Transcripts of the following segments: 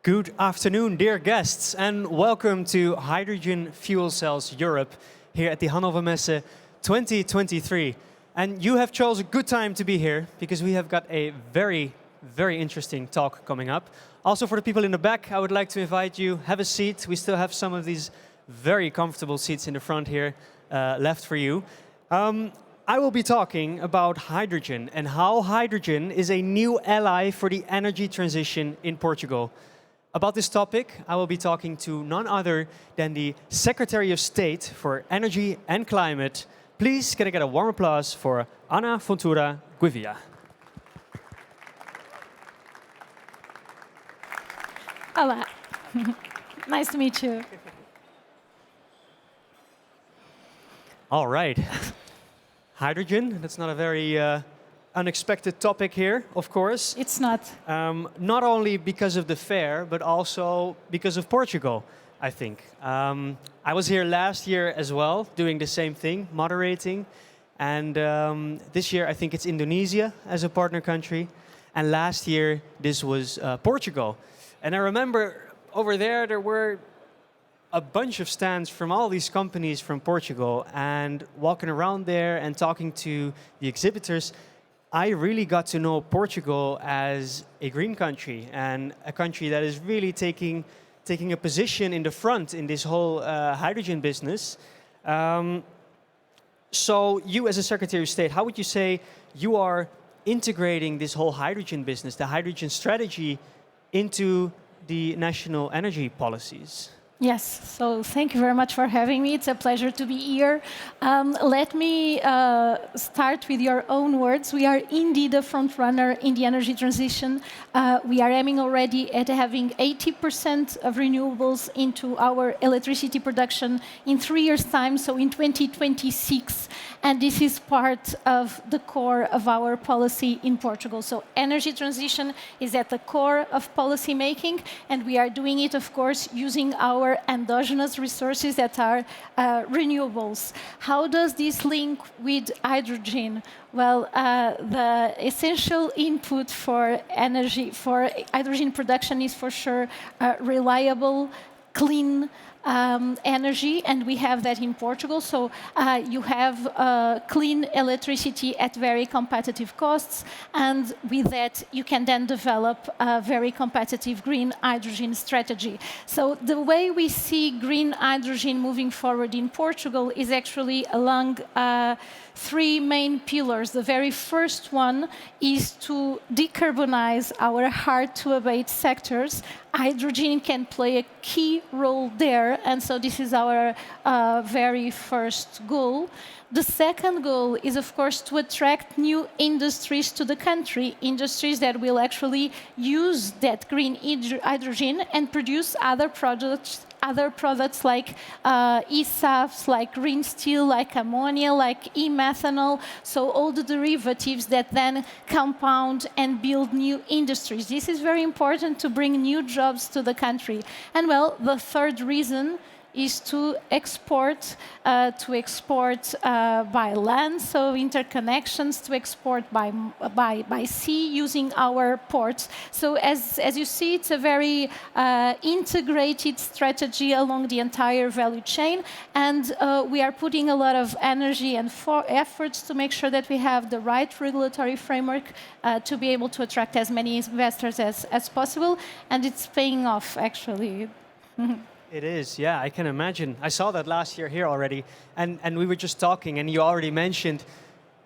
Good afternoon, dear guests, and welcome to Hydrogen Fuel Cells Europe here at the Hannover Messe 2023. And you have chosen a good time to be here because we have got a very interesting talk coming up. Also, for the people in the back, I would like to invite you, have a seat. We still have some of these very comfortable seats in the front here left for you. I will be talking about hydrogen and how hydrogen is a new ally for the energy transition in Portugal. About this topic, I will be talking to none other than the Secretary of State for Energy and Climate. Please, can I get a warm applause for Ana Fontoura Gouveia. Olá. Nice to meet you. All right. Hydrogen, that's not a very unexpected topic here, of course. It's not. Not only because of the fair, but also because of Portugal, I think. I was here last year as well, doing the same thing, moderating. And this year, I think it's Indonesia as a partner country. And last year, this was Portugal. And I remember over there were a bunch of stands from all these companies from Portugal. And walking around there and talking to the exhibitors, I really got to know Portugal as a green country and a country that is really taking a position in the front in this whole hydrogen business. So you as a Secretary of State, how would you say you are integrating this whole hydrogen business, the hydrogen strategy, into the national energy policies? Yes, so thank you very much for having me. It's a pleasure to be here. Let me start with your own words. We are indeed a front runner in the energy transition. We are aiming already at having 80% of renewables into our electricity production in 3 years' time, so in 2026. And this is part of the core of our policy in Portugal. So energy transition is at the core of policy making, and we are doing it, of course, using our endogenous resources that are renewables. How does this link with hydrogen? Well, the essential input for energy, for hydrogen production is for sure reliable, clean energy, and we have that in Portugal. So you have clean electricity at very competitive costs, and with that you can then develop a very competitive green hydrogen strategy. So the way we see green hydrogen moving forward in Portugal is actually along three main pillars. The very first one is to decarbonize our hard-to-abate sectors. Hydrogen can play a key role there, and so this is our very first goal. The second goal is, of course, to attract new industries to the country, industries that will actually use that green hydrogen and produce other products like e-SAFs, like green steel, like ammonia, like e-methanol, so all the derivatives that then compound and build new industries. This is very important to bring new jobs to the country. And well, the third reason is to export by land, so interconnections, to export by sea using our ports. So as you see, it's a very integrated strategy along the entire value chain, and we are putting a lot of energy and efforts to make sure that we have the right regulatory framework to be able to attract as many investors as possible, and it's paying off, actually. It is, yeah, I can imagine. I saw that last year here already, and we were just talking, and you already mentioned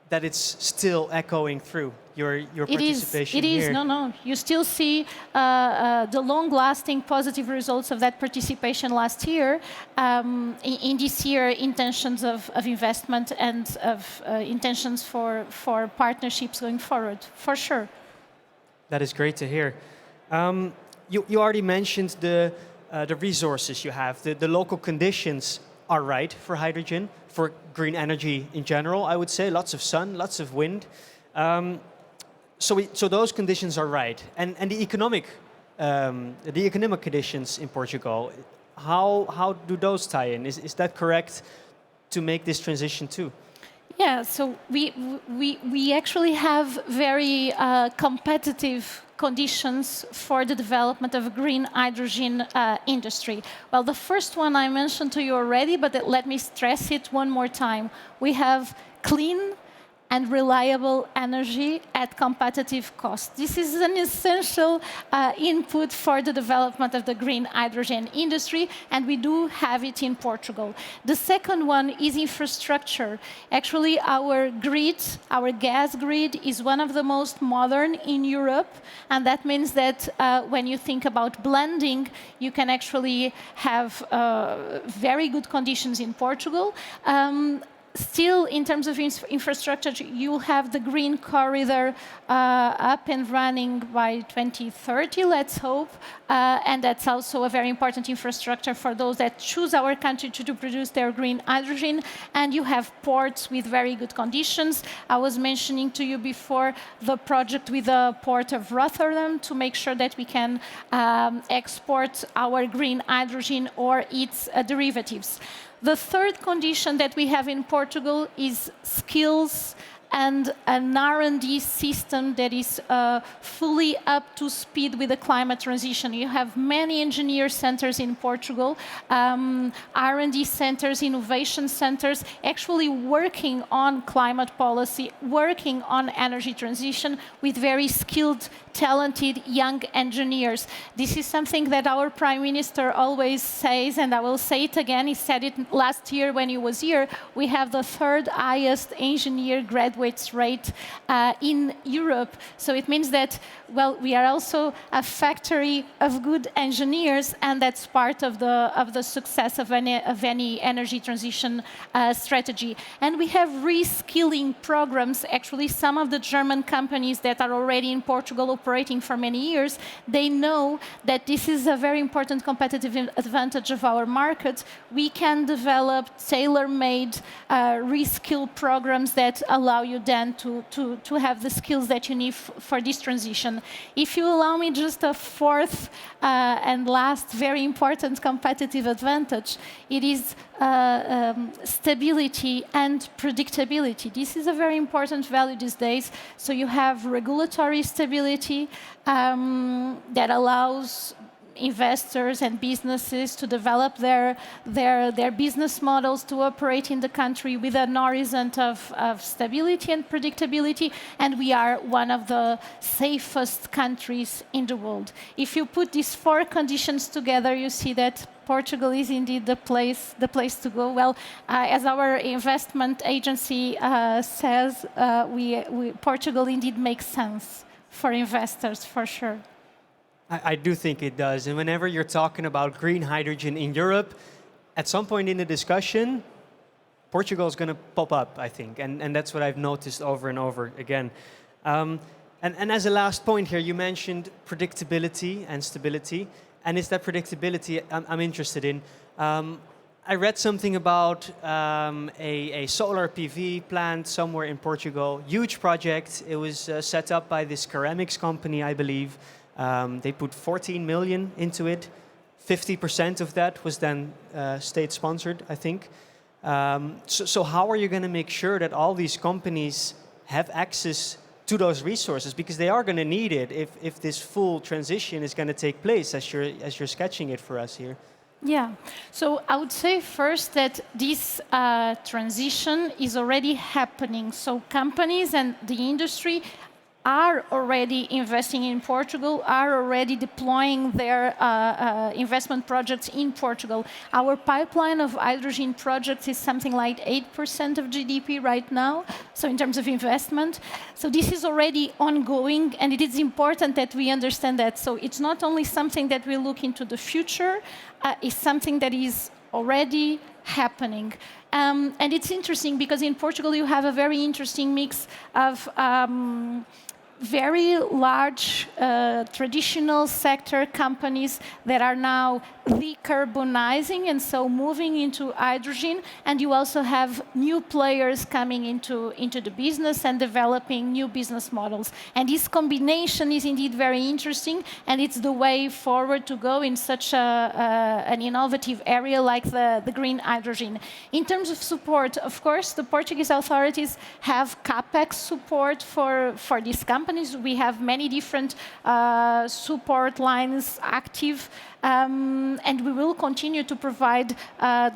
that it's still echoing through your participation here. It is, no. You still see the long-lasting positive results of that participation last year. In this year, intentions of investment and of intentions for partnerships going forward, for sure. That is great to hear. You already mentioned the resources you have, the local conditions are right for hydrogen, for green energy in general, I would say. Lots of sun, lots of wind. So those conditions are right. And the economic conditions in Portugal, how do those tie in? Is that correct to make this transition too? Yeah, so we actually have very competitive conditions for the development of green hydrogen industry? Well, the first one I mentioned to you already, but let me stress it one more time. We have clean and reliable energy at competitive cost. This is an essential input for the development of the green hydrogen industry, and we do have it in Portugal. The second one is infrastructure. Actually, our grid, our gas grid, is one of the most modern in Europe, and that means that when you think about blending, you can actually have very good conditions in Portugal. Still, in terms of infrastructure, you have the green corridor up and running by 2030, let's hope. And that's also a very important infrastructure for those that choose our country to produce their green hydrogen. And you have ports with very good conditions. I was mentioning to you before the project with the port of Rotterdam to make sure that we can export our green hydrogen or its derivatives. The third condition that we have in Portugal is skills and an R&D system that is fully up to speed with the climate transition. You have many engineer centers in Portugal, R&D centers, innovation centers, actually working on climate policy, working on energy transition with very skilled, talented young engineers. This is something that our Prime Minister always says, and I will say it again. He said it last year when he was here. We have the third highest engineer graduates rate in Europe. So it means that, well, we are also a factory of good engineers, and that's part of the success of any energy transition strategy. And we have reskilling programs. Actually, some of the German companies that are already in Portugal operating for many years, they know that this is a very important competitive advantage of our market. We can develop tailor-made reskill programs that allow you then to have the skills that you need for this transition. If you allow me just a fourth and last very important competitive advantage, it is stability and predictability. This is a very important value these days. So you have regulatory stability that allows investors and businesses to develop their business models to operate in the country with an horizon of stability and predictability, and we are one of the safest countries in the world. If you put these four conditions together, you see that Portugal is indeed the place to go. Well, as our investment agency says, Portugal indeed makes sense for investors, for sure. I do think it does. And whenever you're talking about green hydrogen in Europe, at some point in the discussion, Portugal is going to pop up, I think. And that's what I've noticed over and over again. And as a last point here, you mentioned predictability and stability. And it's that predictability I'm interested in. I read something about a solar PV plant somewhere in Portugal. Huge project. It was set up by this ceramics company, I believe. They put 14 million into it. 50% of that was then state-sponsored, I think. So how are you going to make sure that all these companies have access to those resources? Because they are going to need it if this full transition is going to take place, as you're sketching it for us here. Yeah. So I would say first that this transition is already happening. So companies and the industry are already investing in Portugal, are already deploying their investment projects in Portugal. Our pipeline of hydrogen projects is something like 8% of GDP right now, so in terms of investment. So this is already ongoing, and it is important that we understand that. So it's not only something that we look into the future, it's something that is already happening. And it's interesting because in Portugal you have a very interesting mix of very large traditional sector companies that are now decarbonizing and so moving into hydrogen, and you also have new players coming into the business and developing new business models. And this combination is indeed very interesting, and it's the way forward to go in such an innovative area like the green hydrogen. In terms of support, of course, the Portuguese authorities have CapEx support for these companies. companies. We have many different support lines active, and we will continue to provide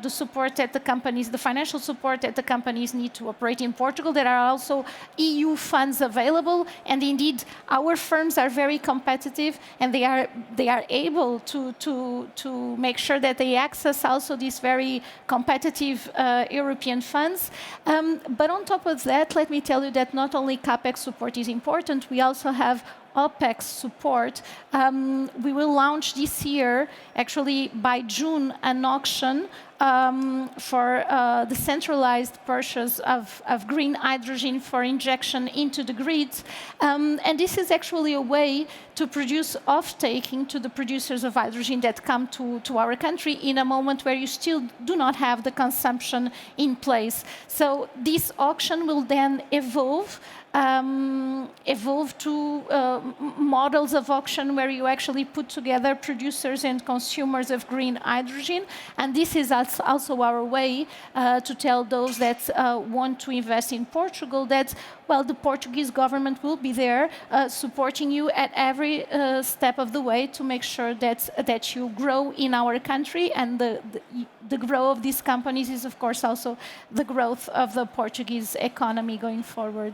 the support that the companies, the financial support that the companies need to operate in Portugal. There are also EU funds available, and indeed our firms are very competitive, and they are able to make sure that they access also these very competitive European funds. But on top of that, let me tell you that not only CapEx support is important, we also have OpEx support. We will launch this year, actually by June, an auction for the centralized purchase of green hydrogen for injection into the grids. And this is actually a way to produce off-taking to the producers of hydrogen that come to our country in a moment where you still do not have the consumption in place. So this auction will then evolve to models of auction where you actually put together producers and consumers of green hydrogen. And this is also our way to tell those that want to invest in Portugal that, well, the Portuguese government will be there supporting you at every step of the way to make sure that you grow in our country. And the growth of these companies is, of course, also the growth of the Portuguese economy going forward.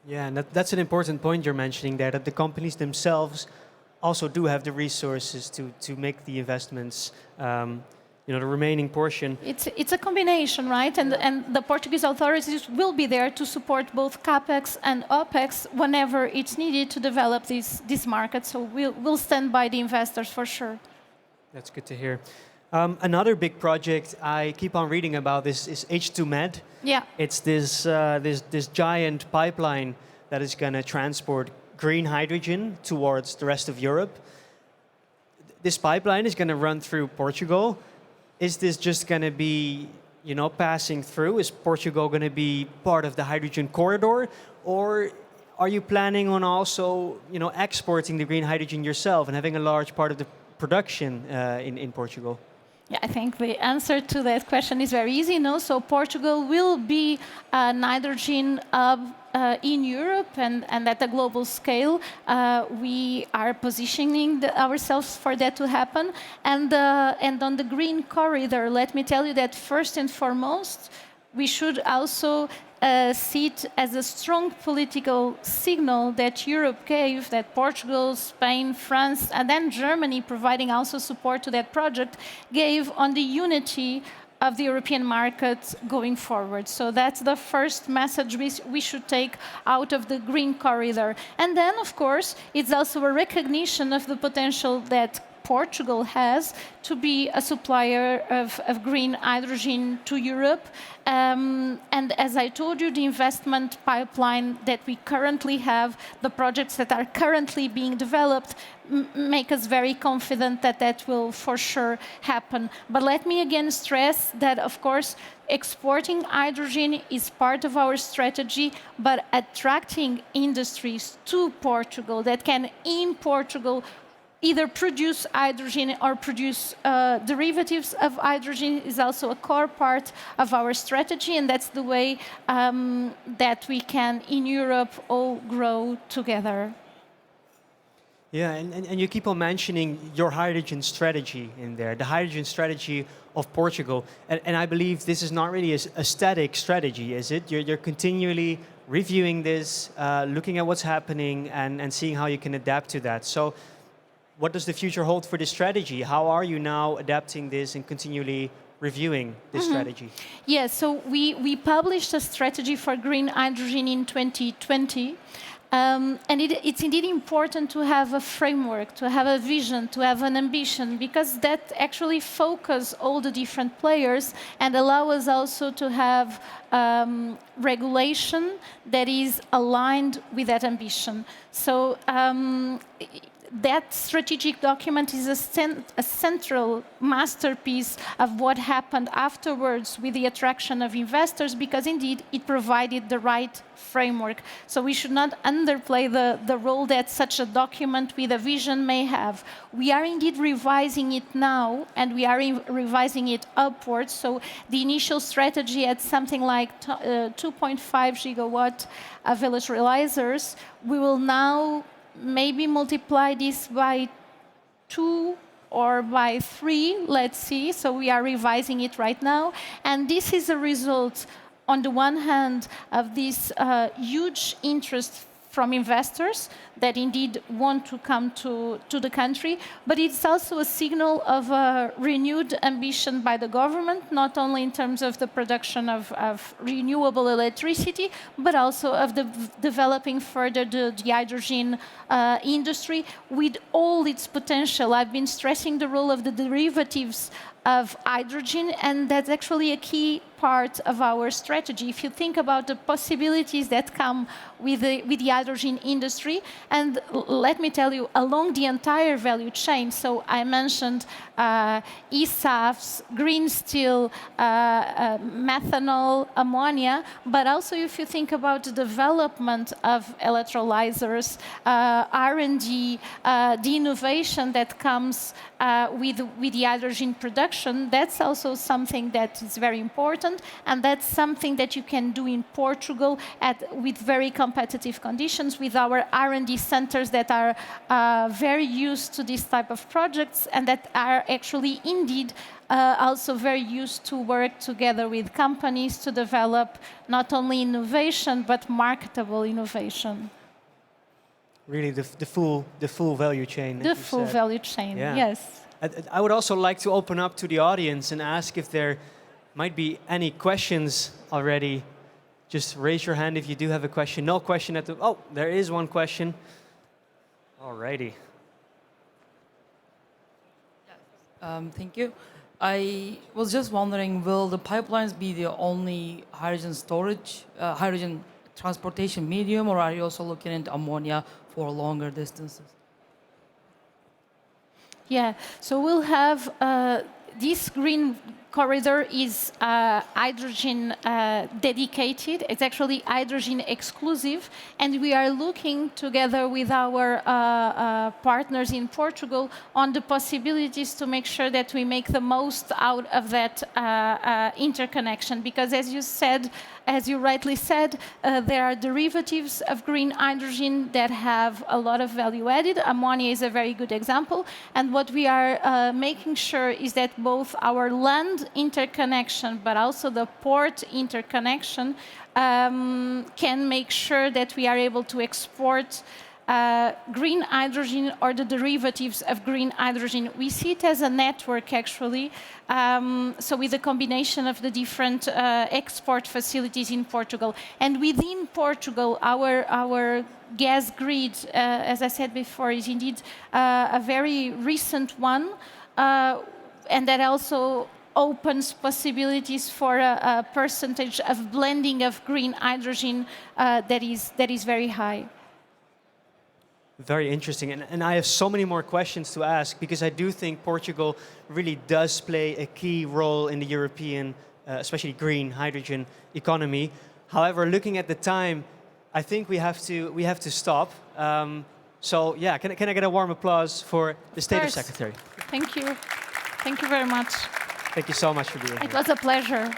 Yeah, and that's an important point you're mentioning there, that the companies themselves also do have the resources to make the investments, the remaining portion. It's a combination, right? And the Portuguese authorities will be there to support both CapEx and OpEx whenever it's needed to develop this market. So we'll stand by the investors for sure. That's good to hear. Another big project I keep on reading about is H2Med. Yeah. It's this giant pipeline that is going to transport green hydrogen towards the rest of Europe. This pipeline is going to run through Portugal. Is this just going to be, passing through? Is Portugal going to be part of the hydrogen corridor, or are you planning on also, exporting the green hydrogen yourself and having a large part of the production in Portugal? Yeah, I think the answer to that question is very easy. No, so Portugal will be an hydrogen hub in Europe and at a global scale. We are positioning ourselves for that to happen. And on the green corridor, let me tell you that first and foremost, we should also see it as a strong political signal that Europe gave, that Portugal, Spain, France, and then Germany, providing also support to that project, gave on the unity of the European market going forward. So that's the first message we should take out of the green corridor. And then, of course, it's also a recognition of the potential that Portugal has to be a supplier of green hydrogen to Europe. And as I told you, the investment pipeline that we currently have, the projects that are currently being developed, make us very confident that that will for sure happen. But let me again stress that, of course, exporting hydrogen is part of our strategy, but attracting industries to Portugal that can, in Portugal, either produce hydrogen or produce derivatives of hydrogen is also a core part of our strategy, and that's the way that we can, in Europe, all grow together. Yeah, and you keep on mentioning your hydrogen strategy in there, the hydrogen strategy of Portugal. And I believe this is not really a static strategy, is it? You're continually reviewing this, looking at what's happening and seeing how you can adapt to that. So what does the future hold for this strategy? How are you now adapting this and continually reviewing this strategy? Yes, so we published a strategy for green hydrogen in 2020. And it's indeed important to have a framework, to have a vision, to have an ambition, because that actually focuses all the different players and allow us also to have regulation that is aligned with that ambition. So that strategic document is a central masterpiece of what happened afterwards with the attraction of investors, because indeed it provided the right framework. So we should not underplay the role that such a document with a vision may have. We are indeed revising it now, and we are revising it upwards. So the initial strategy had something like 2.5 gigawatt of electrolyzers. We will now maybe multiply this by 2 or by 3, let's see. So we are revising it right now. And this is a result, on the one hand, of this huge interest from investors that indeed want to come to the country, but it's also a signal of a renewed ambition by the government, not only in terms of the production of renewable electricity, but also of developing further the hydrogen industry with all its potential. I've been stressing the role of the derivatives of hydrogen, and that's actually a key part of our strategy. If you think about the possibilities that come with the hydrogen industry, and let me tell you, along the entire value chain, so I mentioned eSAFs, green steel, methanol, ammonia, but also if you think about the development of electrolyzers, R&D, the innovation that comes with the hydrogen production, that's also something that is very important, and that's something that you can do in Portugal with very competitive conditions, with our R&D centers that are very used to this type of projects, and that are actually indeed also very used to work together with companies to develop not only innovation, but marketable innovation. Really, the full value chain. The full value chain, yes. I would also like to open up to the audience and ask if there might be any questions already. Just raise your hand if you do have a question. No question at the... Oh, there is one question. Alrighty. Thank you. I was just wondering, will the pipelines be the only hydrogen storage, hydrogen transportation medium, or are you also looking into ammonia for longer distances? Yeah, so we'll have this green corridor is hydrogen dedicated. It's actually hydrogen exclusive, and we are looking together with our partners in Portugal on the possibilities to make sure that we make the most out of that interconnection. Because as you rightly said, there are derivatives of green hydrogen that have a lot of value added. Ammonia is a very good example. And what we are making sure is that both our land interconnection, but also the port interconnection, can make sure that we are able to export green hydrogen or the derivatives of green hydrogen. We see it as a network, actually. So with a combination of the different export facilities in Portugal. And within Portugal, our gas grid, as I said before, is indeed a very recent one. And that also opens possibilities for a percentage of blending of green hydrogen that is very high. Very interesting. And I have so many more questions to ask, because I do think Portugal really does play a key role in the European, especially green hydrogen economy. However, looking at the time, I think we have to stop. So yeah, can I get a warm applause for the State Secretary? Thank you. Thank you very much. Thank you so much for being here. It was a pleasure.